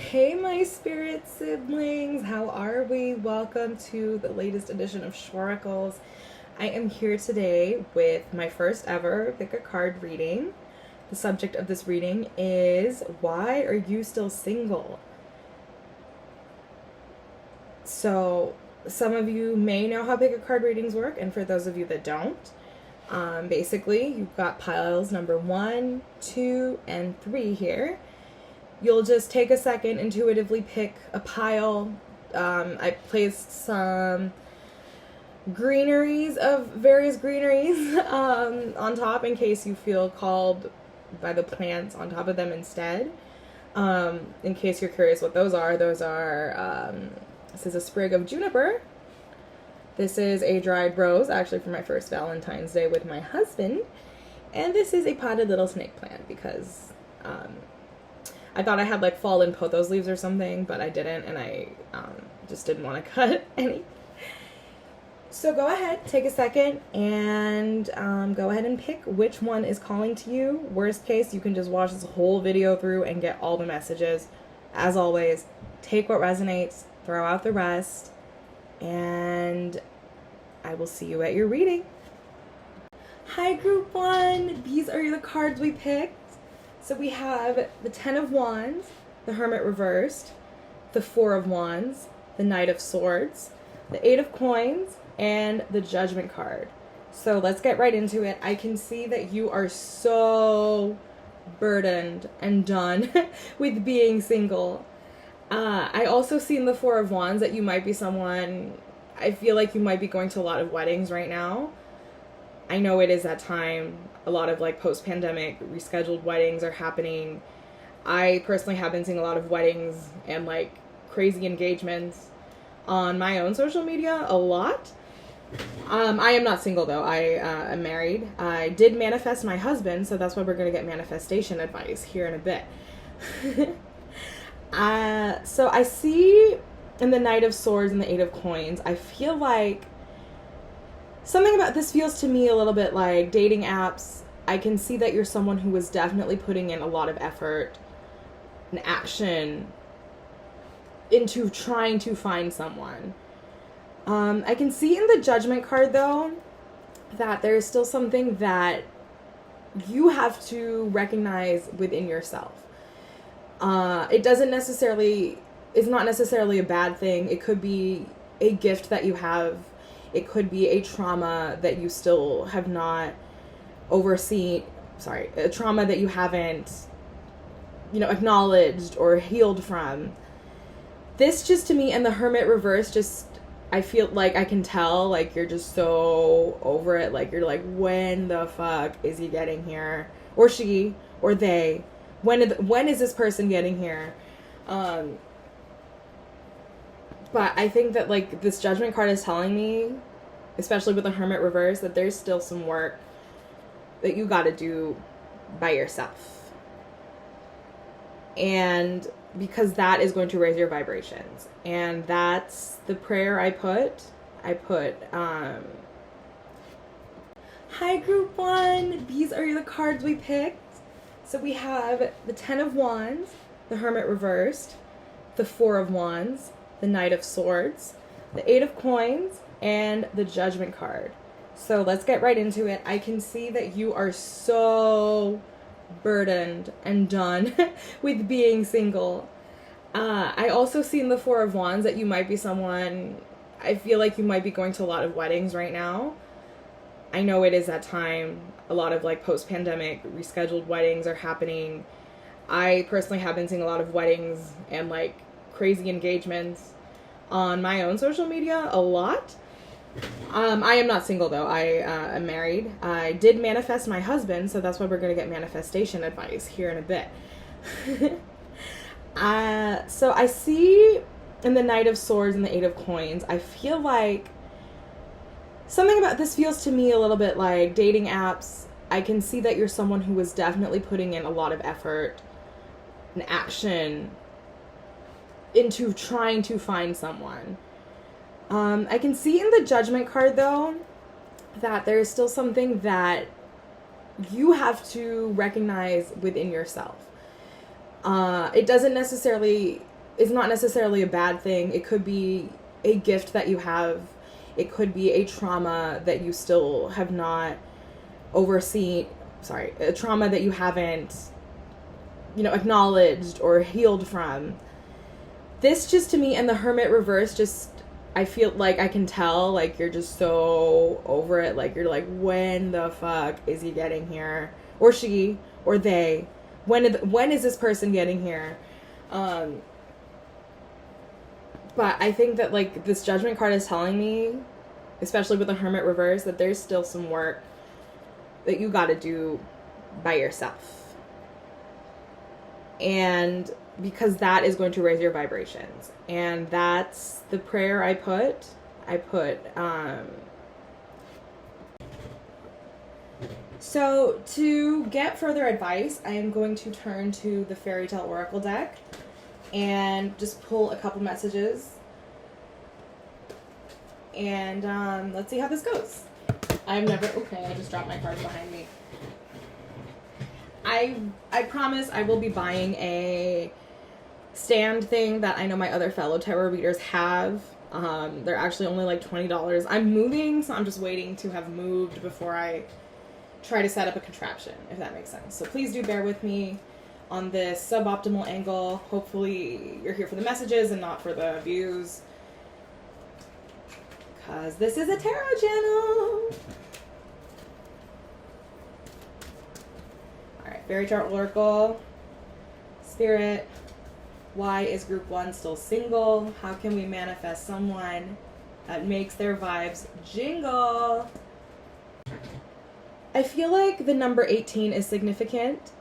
Hey, my spirit siblings, how are we? Welcome to the latest edition of Shoracles. I am here today with my first ever pick a card reading. The subject of this reading is, why are you still single? So, some of you may know how pick a card readings work, and for those of you that don't, basically, you've got piles number 1, 2, and 3 here. You'll just take a second, intuitively pick a pile. I placed some greeneries of various greeneries on top in case you feel called by the plants on top of them instead. In case you're curious what those are, this is a sprig of juniper. This is a dried rose, actually for my first Valentine's Day with my husband. And this is a potted little snake plant because I thought I had like fallen pothos leaves or something, but I didn't, and I just didn't want to cut any. So go ahead, take a second, and go ahead and pick which one is calling to you. Worst case, you can just watch this whole video through and get all the messages. As always, take what resonates, throw out the rest, and I will see you at your reading. Hi, Group 1. These are the cards we picked. So we have the 10 of Wands, the Hermit reversed, the 4 of Wands, the Knight of Swords, the 8 of Coins, and the Judgment card. So let's get right into it. I can see that you are so burdened and done with being single. I also see in the 4 of Wands that you might be someone, I feel like you might be going to a lot of weddings right now. I know it is that time. A lot of like post-pandemic rescheduled weddings are happening. I personally have been seeing a lot of weddings and like crazy engagements on my own social media a lot. I am not single though. I am married. I did manifest my husband, so that's why we're going to get manifestation advice here in a bit. So I see in the Knight of Swords and the 8 of Coins, I feel like something about this feels to me a little bit like dating apps. I can see that you're someone who is definitely putting in a lot of effort and action into trying to find someone. I can see in the Judgment card, though, that there is still something that you have to recognize within yourself. It's not necessarily a bad thing. It could be a gift that you have. It could be a trauma that you still have not overseen. A trauma that you haven't, acknowledged or healed from. This just to me, and the Hermit reverse, just, I feel like I can tell, like, you're just so over it. Like, you're like, when the fuck is he getting here? Or she, or they. When is this person getting here? But I think that, like, this Judgment card is telling me, especially with the Hermit reverse, that there's still some work that you got to do by yourself. And because that is going to raise your vibrations. And that's the prayer I put. Hi, Group 1. These are the cards we picked. So we have the 10 of Wands, the Hermit reversed, the 4 of Wands, the Knight of Swords, the 8 of Coins, and the Judgment card. So let's get right into it. I can see that you are so burdened and done with being single. I also see in the 4 of Wands that you might be someone, I feel like you might be going to a lot of weddings right now. I know it is that time. A lot of like post-pandemic rescheduled weddings are happening. I personally have been seeing a lot of weddings and like crazy engagements on my own social media a lot. I am not single though. I am married. I did manifest my husband, so that's why we're going to get manifestation advice here in a bit. So I see in the Knight of Swords and the 8 of Coins, I feel like something about this feels to me a little bit like dating apps. I can see that you're someone who is definitely putting in a lot of effort and action into trying to find someone. I can see in the Judgment card, though, that there is still something that you have to recognize within yourself. It's is not necessarily a bad thing. It could be a gift that you have. It could be a trauma that you still have not overseen. Sorry, a trauma that you haven't, acknowledged or healed from. This just to me, and the Hermit reverse, just, I feel like I can tell, like, you're just so over it. Like, you're like, when the fuck is he getting here? Or she, or they. When is this person getting here? But I think that, like, this Judgment card is telling me, especially with the Hermit reverse, that there's still some work that you gotta do by yourself. And because that is going to raise your vibrations. And that's the prayer I put. So to get further advice, I am going to turn to the Faerytale Oracle deck and just pull a couple messages. And let's see how this goes. I just dropped my cards behind me. I promise I will be buying a stand thing that I know my other fellow tarot readers have. They're actually only like $20. I'm moving, so I'm just waiting to have moved before I try to set up a contraption, if that makes sense. So please do bear with me on this suboptimal angle. Hopefully you're here for the messages and not for the views, because this is a tarot channel. Alright, Faerytale Oracle. Spirit, why is group 1 still single? How can we manifest someone that makes their vibes jingle? I feel like the number 18 is significant.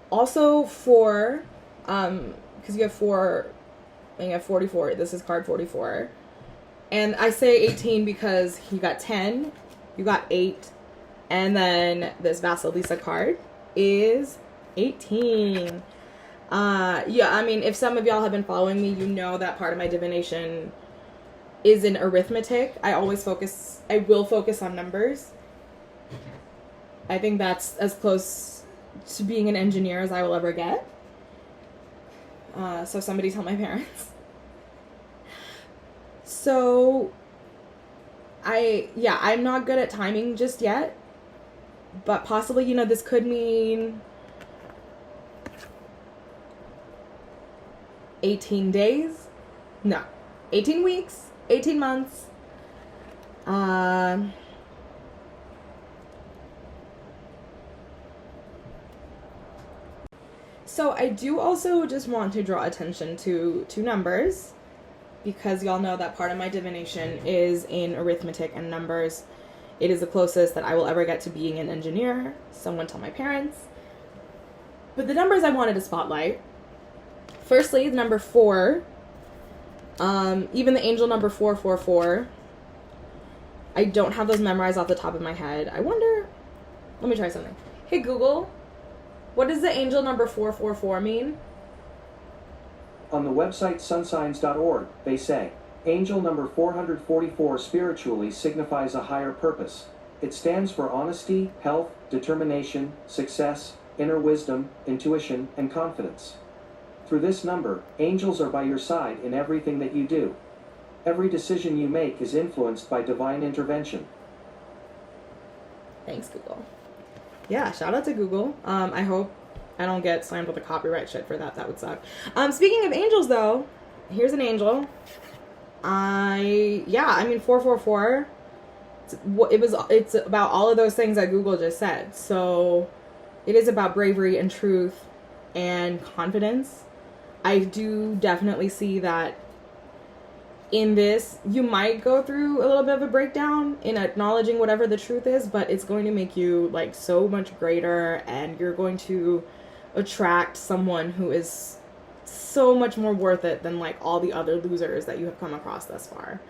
Also for, because you have 4, and you have 44. This is card 44. And I say 18 because you got 10, you got 8, and then this Vasilisa card is 18. Yeah, I mean, if some of y'all have been following me, you know that part of my divination is in arithmetic. I will focus on numbers. I think that's as close to being an engineer as I will ever get. So somebody tell my parents. So, I'm not good at timing just yet. But possibly, this could mean 18 days? No. 18 weeks? 18 months? So I do also just want to draw attention to numbers, because y'all know that part of my divination is in arithmetic and numbers. It is the closest that I will ever get to being an engineer. Someone tell my parents. But the numbers I wanted to spotlight. Firstly, the number 4. Even the angel number 444. I don't have those memorized off the top of my head. I wonder... Let me try something. Hey, Google. What does the angel number 444 mean? On the website sunsigns.org, they say, angel number 444 spiritually signifies a higher purpose. It stands for honesty, health, determination, success, inner wisdom, intuition, and confidence. Through this number, angels are by your side in everything that you do. Every decision you make is influenced by divine intervention. Thanks, Google. Yeah, shout out to Google. I hope I don't get slammed with a copyright shit for that. That would suck. Speaking of angels, though, here's an angel. 444. It's about all of those things that Google just said. So it is about bravery and truth and confidence. I do definitely see that in this, you might go through a little bit of a breakdown in acknowledging whatever the truth is, but it's going to make you like so much greater, and you're going to attract someone who is so much more worth it than like all the other losers that you have come across thus far.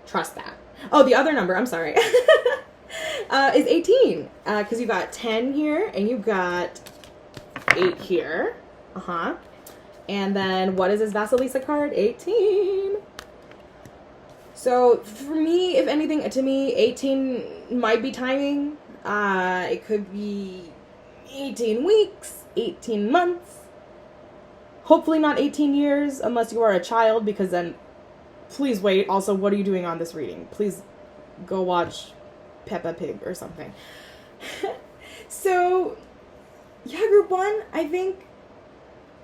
Trust that. Oh, the other number, I'm sorry, is 18, because you got 10 here and you got 8 here. And then what is this Vasilisa card? 18. So for me, if anything, to me, 18 might be timing. It could be 18 weeks, 18 months. Hopefully not 18 years unless you are a child, because then please wait. Also, what are you doing on this reading? Please go watch Peppa Pig or something. So, yeah, group 1, I think,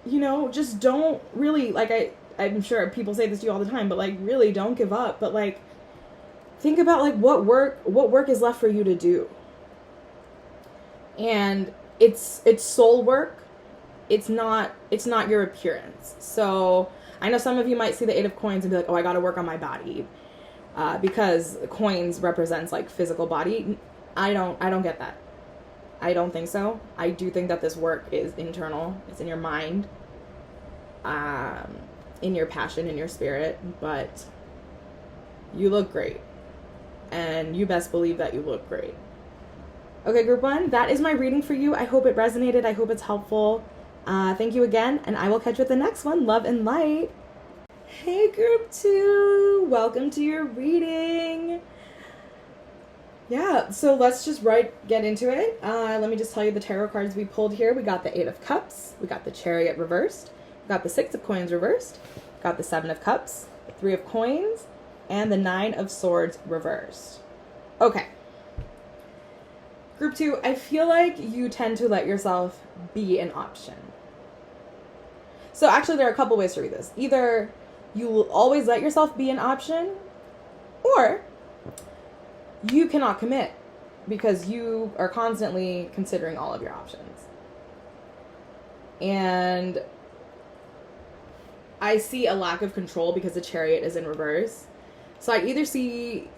you know, just don't really, like, I'm sure people say this to you all the time, but, like, really don't give up. But, like, think about, like, what work is left for you to do. And it's soul work. It's not your appearance. So I know some of you might see the 8 of Coins and be like, oh, I got to work on my body, because coins represents like physical body. I don't get that. I don't think so. I do think that this work is internal. It's in your mind, in your passion, in your spirit. But you look great, and you best believe that you look great. Okay, group 1, that is my reading for you. I hope it resonated. I hope it's helpful. Thank you again, and I will catch you at the next one. Love and light. Hey, group 2, welcome to your reading. Yeah, so let's just get into it. Let me just tell you the tarot cards we pulled here. We got the 8 of Cups, we got the Chariot reversed, we got the 6 of Coins reversed, we got the 7 of Cups, the 3 of Coins, and the 9 of Swords reversed. Okay. Group 2, I feel like you tend to let yourself be an option. So actually there are a couple ways to read this. Either you will always let yourself be an option, or you cannot commit because you are constantly considering all of your options. And I see a lack of control because the Chariot is in reverse. So I either see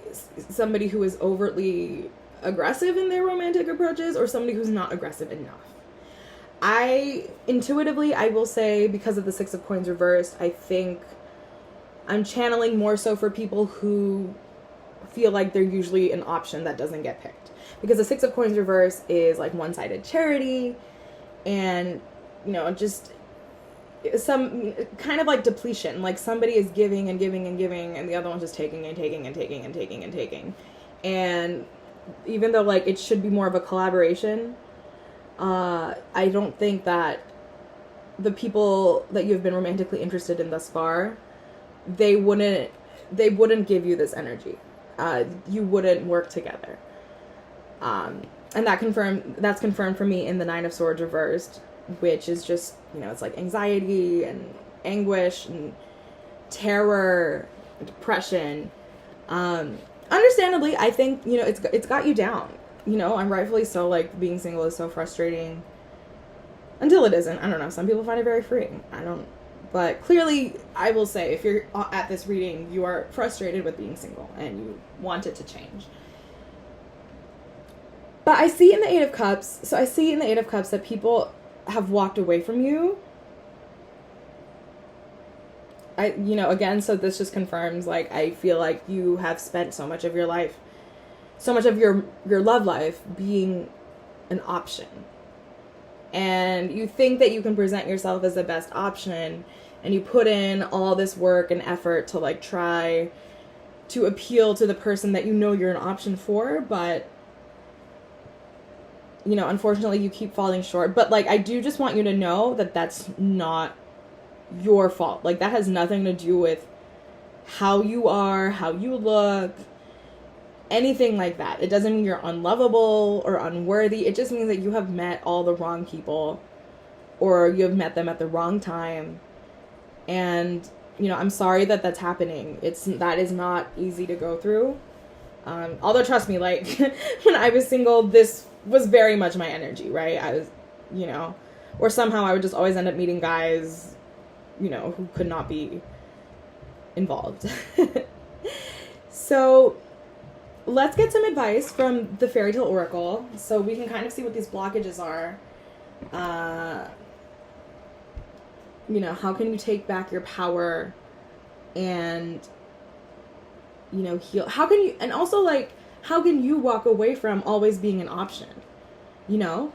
somebody who is overtly aggressive in their romantic approaches, or somebody who's not aggressive enough. Intuitively, I will say, because of the 6 of Coins reversed, I think I'm channeling more so for people who feel like they're usually an option that doesn't get picked. Because the 6 of Coins reverse is like one-sided charity, and, you know, just some kind of like depletion. Like somebody is giving and giving and giving, and the other one's just taking and taking and taking and taking and taking. And even though like it should be more of a collaboration, I don't think that the people that you've been romantically interested in thus far, they wouldn't give you this energy. You wouldn't work together. And that's confirmed for me in the 9 of Swords reversed, which is just, you know, it's like anxiety and anguish and terror, depression. Understandably, I think, you know, it's got you down. You know, and rightfully so. Like, being single is so frustrating until it isn't. I don't know. Some people find it very freeing. But clearly, I will say, if you're at this reading, you are frustrated with being single and you want it to change. But I see in the 8 of Cups, that people have walked away from you. You know, again, so this just confirms, like, I feel like you have spent so much of your life, so much of your love life being an option. And you think that you can present yourself as the best option, and you put in all this work and effort to, like, try to appeal to the person that you know you're an option for, but, you know, unfortunately you keep falling short. But, like, I do just want you to know that that's not your fault. Like, that has nothing to do with how you are, how you look, anything like that. It doesn't mean you're unlovable or unworthy. It just means that you have met all the wrong people, or you have met them at the wrong time. And, you know, I'm sorry that that's happening. That is not easy to go through. Although, trust me, like, when I was single, this was very much my energy, right? I was, you know, or somehow I would just always end up meeting guys, you know, who could not be involved. So let's get some advice from the Faerytale Oracle so we can kind of see what these blockages are. You know, how can you take back your power and, you know, heal? How can you, and also, like, how can you walk away from always being an option? You know,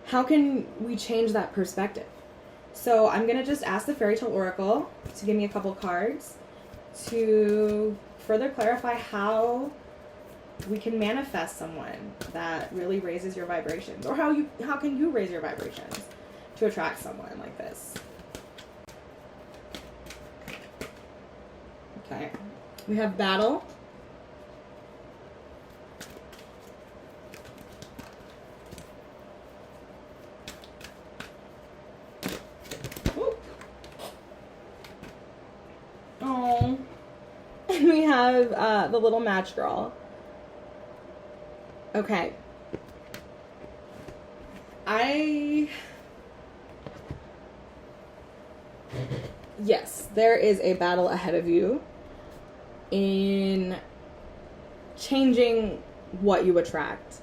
how can we change that perspective? So I'm going to just ask the Faerytale Oracle to give me a couple cards to further clarify how we can manifest someone that really raises your vibrations, or how can you raise your vibrations to attract someone like this. Okay. We have battle. Ooh. Oh. And we have the little match girl. Okay. Yes, there is a battle ahead of you in changing what you attract.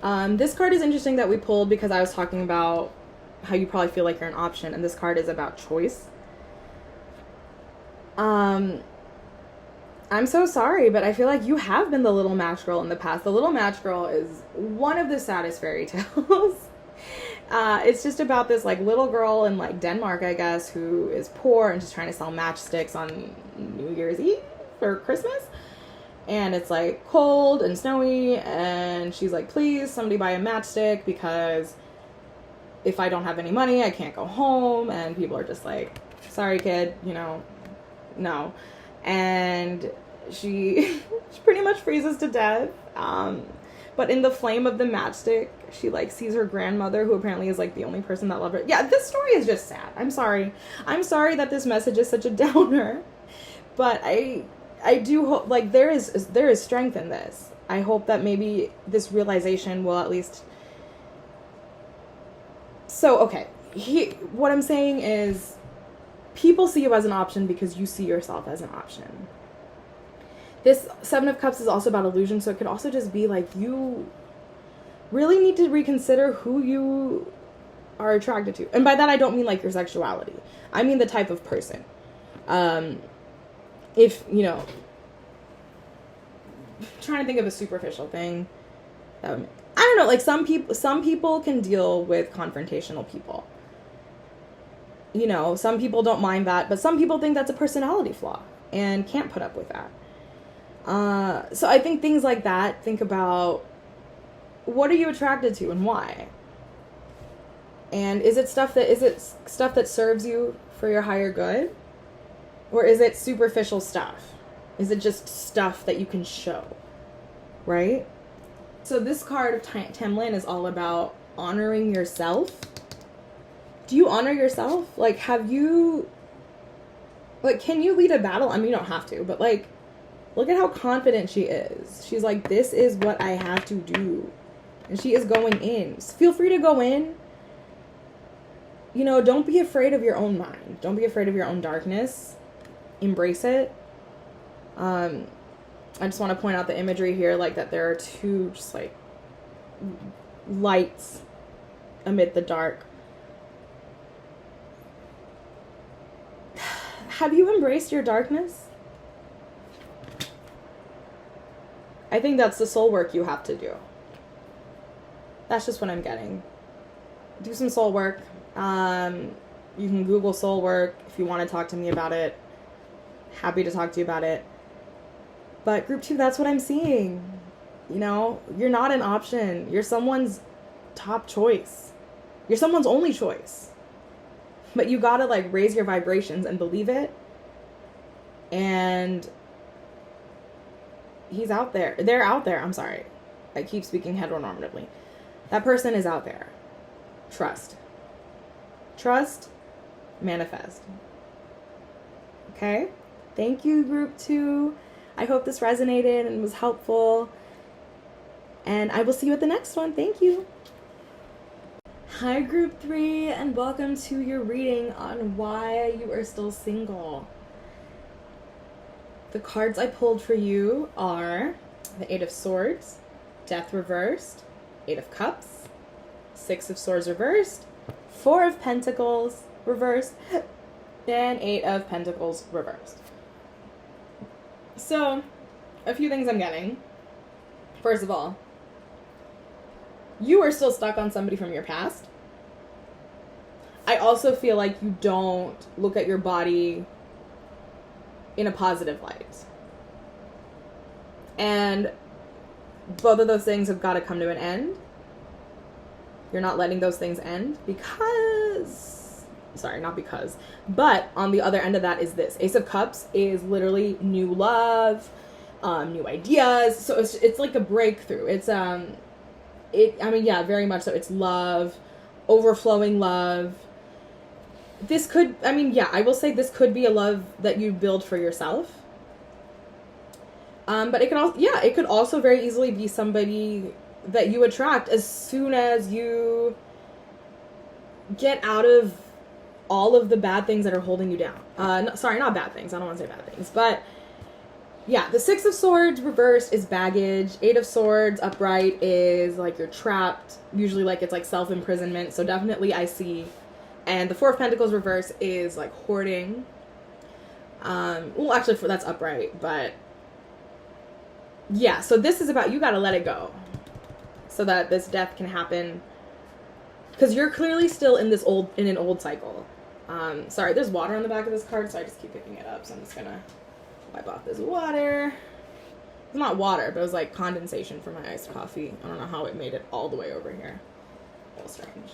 This card is interesting that we pulled because I was talking about how you probably feel like you're an option, and this card is about choice. I'm so sorry, but I feel like you have been the little match girl in the past. The little match girl is one of the saddest fairy tales. It's just about this like little girl in like Denmark, I guess, who is poor and just trying to sell matchsticks on New Year's Eve or Christmas. And it's like cold and snowy, and she's like, please, somebody buy a matchstick because if I don't have any money, I can't go home. And people are just like, sorry, kid, you know, no. And she pretty much freezes to death. But in the flame of the matchstick, she like sees her grandmother, who apparently is like the only person that loved her. Yeah, this story is just sad. I'm sorry that this message is such a downer, but I do hope like there is strength in this. I hope that maybe this realization will at least. So okay, what I'm saying is, people see you as an option because you see yourself as an option. This Seven of Cups is also about illusion, so it could also just be like you really need to reconsider who you are attracted to. And by that, I don't mean like your sexuality. I mean the type of person. If, you know, I'm trying to think of a superficial thing. I don't know, like some people can deal with confrontational people. You know, some people don't mind that, but some people think that's a personality flaw and can't put up with that. So I think things like that, think about what are you attracted to and why? And is it stuff that serves you for your higher good? Or is it superficial stuff? Is it just stuff that you can show? Right? So this card of Tamlin is all about honoring yourself. Do you honor yourself? Like, can you lead a battle? I mean, you don't have to, but like, look at how confident she is. She's like, this is what I have to do. And she is going in. Feel free to go in. You know, don't be afraid of your own mind. Don't be afraid of your own darkness. Embrace it. I just want to point out the imagery here, like that there are two just like lights amid the dark. Have you embraced your darkness? I think that's the soul work you have to do. That's just what I'm getting. Do some soul work. You can Google soul work if you want to talk to me about it. Happy to talk to you about it. But group 2, that's what I'm seeing. You know, you're not an option. You're someone's top choice. You're someone's only choice. But you gotta like raise your vibrations and believe it. And he's out there. They're out there. I'm sorry. I keep speaking heteronormatively. That person is out there. Trust. Trust. Manifest. Okay? Thank you, group 2. I hope this resonated and was helpful. And I will see you at the next one. Thank you. Hi, group 3, and welcome to your reading on why you are still single. The cards I pulled for you are the 8 of Swords, Death reversed, 8 of Cups, 6 of Swords reversed, 4 of Pentacles reversed, and 8 of Pentacles reversed. So, a few things I'm getting. First of all, you are still stuck on somebody from your past. I also feel like you don't look at your body in a positive light. And both of those things have got to come to an end. You're not letting those things end because sorry, not because, but on the other end of that is this. Ace of Cups is literally new love, new ideas. So it's like a breakthrough. It's, very much so. It's love, overflowing love. This could, I will say this could be a love that you build for yourself. But it could also very easily be somebody that you attract as soon as you get out of all of the bad things that are holding you down. Not bad things. I don't want to say bad things. But, yeah, the Six of Swords reversed is baggage. Eight of Swords upright is, like, you're trapped. Usually, like, it's, like, self-imprisonment. So, definitely, I see. And the Four of Pentacles reverse is, like, hoarding. That's upright. But, yeah. So, this is about you gotta let it go. So that this death can happen. Because you're clearly still in an old cycle. Sorry, there's water on the back of this card, so I just keep picking it up. So I'm just gonna wipe off this water. It's not water, but it was like condensation from my iced coffee. I don't know how it made it all the way over here. A little strange.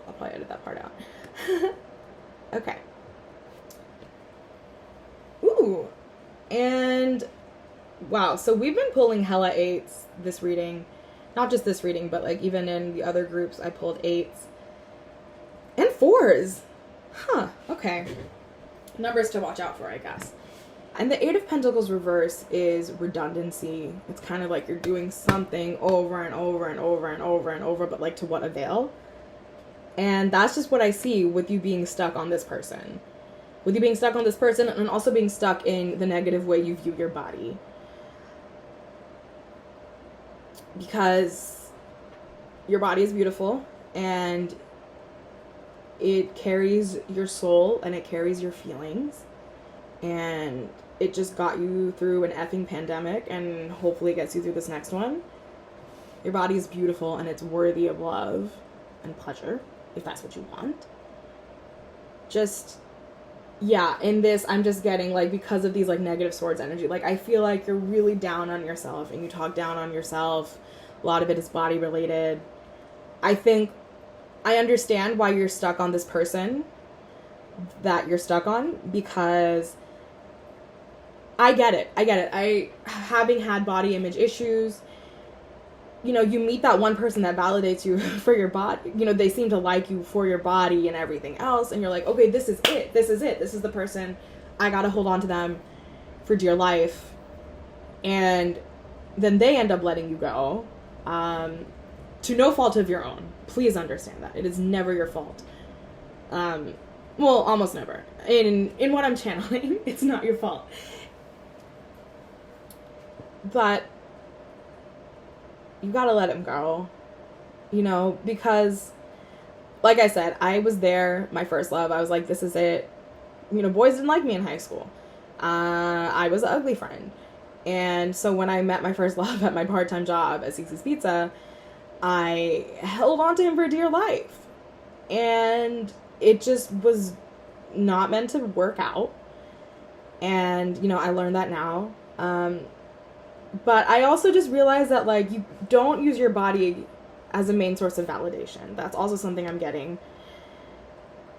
I'll probably edit that part out. Okay. Ooh. And wow, so we've been pulling hella eights this reading. Not just this reading, but like even in the other groups, I pulled eights. And fours. Huh, okay. Numbers to watch out for, I guess. And the Eight of Pentacles reverse is redundancy. It's kind of like you're doing something over and over and over and over and over, but like to what avail? And that's just what I see with you being stuck on this person. With you being stuck on this person and also being stuck in the negative way you view your body. Because your body is beautiful and it carries your soul and it carries your feelings, and it just got you through an effing pandemic and hopefully it gets you through this next one. Your body is beautiful and it's worthy of love and pleasure if that's what you want. Just, yeah, in this I'm just getting like, because of these like negative swords energy, like I feel like you're really down on yourself and you talk down on yourself. A lot of it is body related. I understand why you're stuck on this person that you're stuck on, because I get it. Having had body image issues, you meet that one person that validates you for your body. They seem to like you for your body and everything else. And you're like, okay, this is it. This is the person. I got to hold on to them for dear life. And then they end up letting you go. To no fault of your own. Please understand that. It is never your fault. Almost never. In what I'm channeling, it's not your fault. But you gotta let him go. Because, like I said, I was there, my first love. I was like, this is it. Boys didn't like me in high school. I was the ugly friend. And so when I met my first love at my part-time job at Cece's Pizza, I held on to him for dear life. And it just was not meant to work out. And, I learned that now. But I also just realized that, like, you don't use your body as a main source of validation. That's also something I'm getting.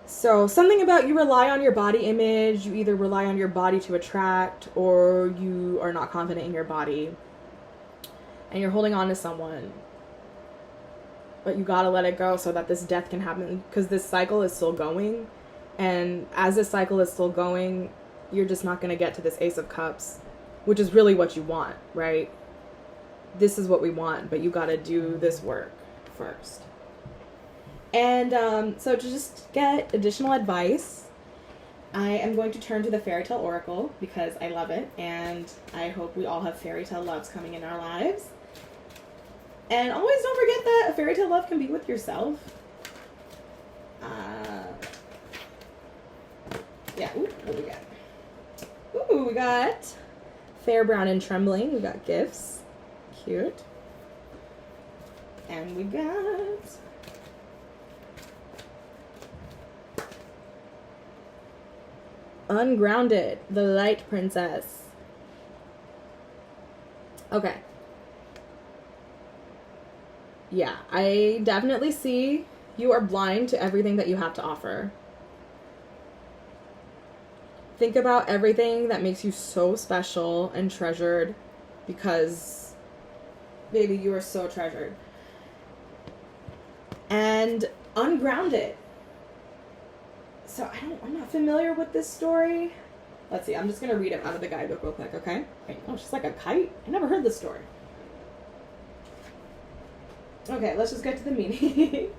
So something about you rely on your body image. You either rely on your body to attract, or you are not confident in your body. And you're holding on to someone. But you gotta let it go so that this death can happen. Because this cycle is still going. And as this cycle is still going, you're just not gonna get to this Ace of Cups. Which is really what you want, right? This is what we want, but you gotta do this work first. And so to just get additional advice, I am going to turn to the Faerytale Oracle because I love it, and I hope we all have fairytale loves coming in our lives. And always don't forget that a fairytale love can be with yourself. Ooh, what do we got? Ooh, we got Fair, Brown, and Trembling. We got gifts. Cute. And we got Ungrounded, the Light Princess. Okay. Yeah, I definitely see you are blind to everything that you have to offer. Think about everything that makes you so special and treasured, because, baby, you are so treasured. And unground it. So I'm not familiar with this story. Let's see, I'm just going to read it out of the guidebook real quick, okay? Wait, oh, she's like a kite? I never heard this story. Okay, let's just get to the meanings.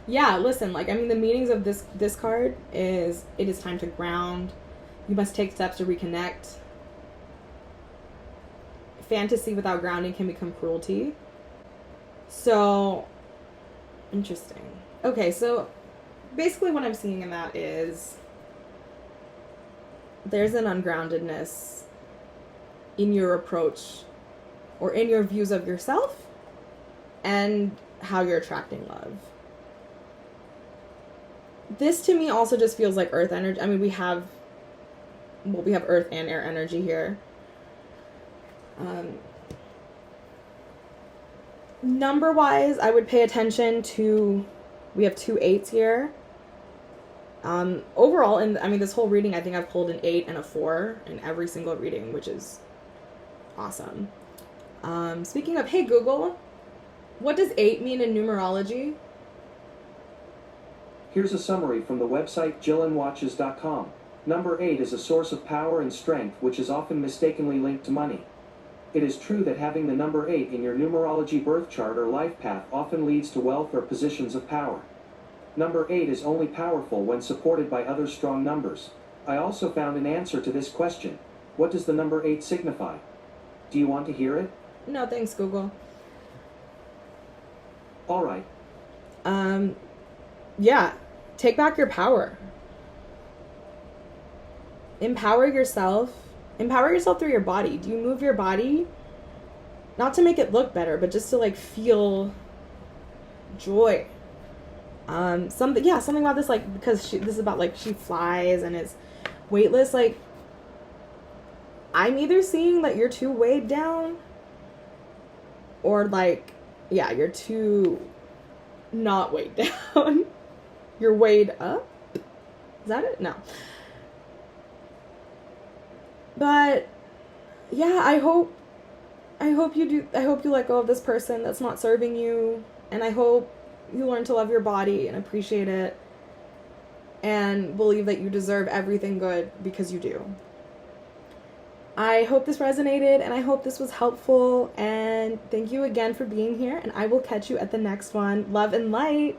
Yeah, listen, like, I mean, the meanings of this card is, it is time to ground. You must take steps to reconnect. Fantasy without grounding can become cruelty. So, interesting. Okay, so basically what I'm seeing in that is there's an ungroundedness in your approach or in your views of yourself and how you're attracting love. This to me also just feels like earth energy. I mean, we have earth and air energy here. Number wise, I would pay attention to, we have 2 8s here. Overall, this whole reading, I think I've pulled an 8 and a 4 in every single reading, which is awesome. Speaking of, hey Google, what does 8 mean in numerology? Here's a summary from the website jillinwatches.com. Number 8 is a source of power and strength which is often mistakenly linked to money. It is true that having the number 8 in your numerology birth chart or life path often leads to wealth or positions of power. Number 8 is only powerful when supported by other strong numbers. I also found an answer to this question. What does the number 8 signify? Do you want to hear it? No, thanks, Google. Alright. Yeah. Take back your power. Empower yourself. Empower yourself through your body. Do you move your body? Not to make it look better, but just to like feel joy. Something about this, like, because this is about like she flies and is weightless. Like, I'm either seeing that you're too weighed down, or like, yeah, you're too not weighed down. You're weighed up. Is that it? No. But yeah, I hope you let go of this person that's not serving you, and I hope you learn to love your body and appreciate it and believe that you deserve everything good, because you do. I hope this resonated, and I hope this was helpful, and thank you again for being here, and I will catch you at the next one. Love and light.